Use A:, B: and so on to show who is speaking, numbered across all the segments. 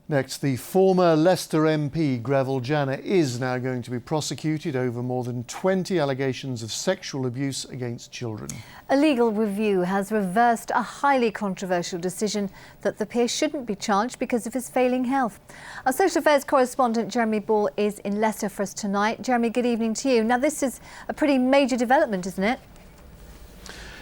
A: Next, the former Leicester MP, Greville Janner, is now going to be prosecuted over more than 20 allegations of sexual abuse against children.
B: A legal review has reversed a highly controversial decision that the peer shouldn't be charged because of his failing health. Our social affairs correspondent Jeremy Ball is in Leicester for us tonight. Jeremy, good evening to you. Now, this is a pretty major development, isn't it?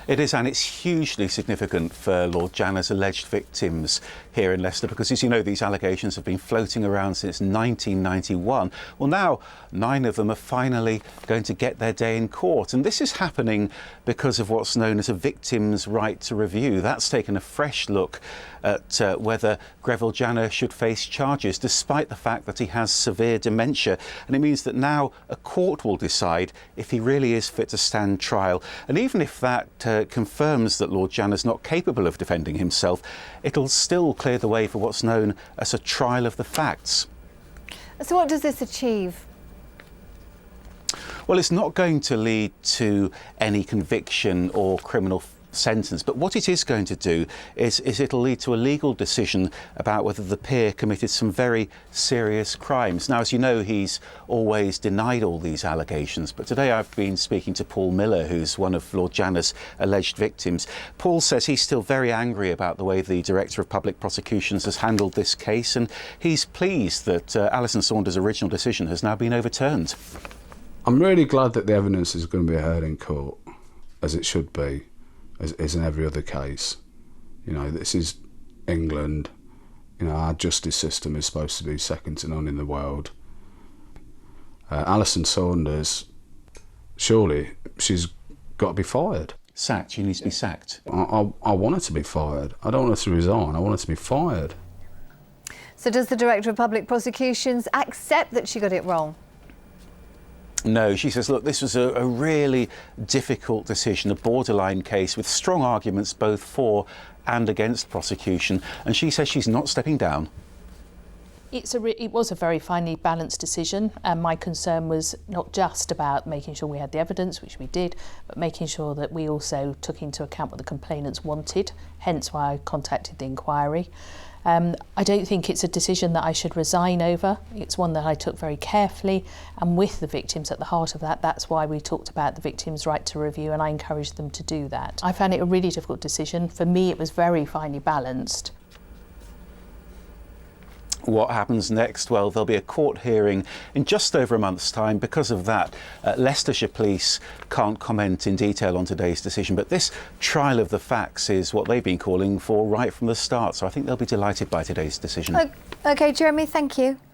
C: It is, and it's hugely significant for Lord Janner's alleged victims here in Leicester because, as you know, these allegations have been floating around since 1991. Well, now 9 of them are finally going to get their day in court, and this is happening because of what's known as a victim's right to review. That's taken a fresh look at whether Greville Janner should face charges, despite the fact that he has severe dementia. And it means that now a court will decide if he really is fit to stand trial. And even if that confirms that Lord Janner's not capable of defending himself, it'll still clear the way for what's known as a trial of the facts.
B: So what does this achieve?
C: Well, it's not going to lead to any conviction or criminal sentence, but what it is going to do is it'll lead to a legal decision about whether the peer committed some very serious crimes. Now, as you know, he's always denied all these allegations, but today I've been speaking to Paul Miller, who's one of Lord Janner's alleged victims. Paul says he's still very angry about the way the Director of Public Prosecutions has handled this case, and he's pleased that Alison Saunders' original decision has now been overturned.
D: I'm really glad that the evidence is going to be heard in court, as it should be, as in every other case. You know, this is England. You know, our justice system is supposed to be second to none in the world. Alison Saunders, surely she's got to be fired.
C: Sacked? She needs to be sacked?
D: I want her to be fired. I don't want her to resign. I want her to be fired.
B: So does the Director of Public Prosecutions accept that she got it wrong?
C: No, she says, look, this was a really difficult decision, a borderline case with strong arguments both for and against prosecution, and she says she's not stepping down.
E: It was a very finely balanced decision, and my concern was not just about making sure we had the evidence, which we did, but making sure that we also took into account what the complainants wanted, hence why I contacted the inquiry. I don't think it's a decision that I should resign over. It's one that I took very carefully, and with the victims at the heart of that, that's why we talked about the victims' right to review, and I encouraged them to do that. I found it a really difficult decision. For me, it was very finely balanced.
C: What happens next? Well, there'll be a court hearing in just over a month's time. Because of that, Leicestershire Police can't comment in detail on today's decision, but this trial of the facts is what they've been calling for right from the start, so I think they'll be delighted by today's decision.
B: OK, Jeremy, thank you.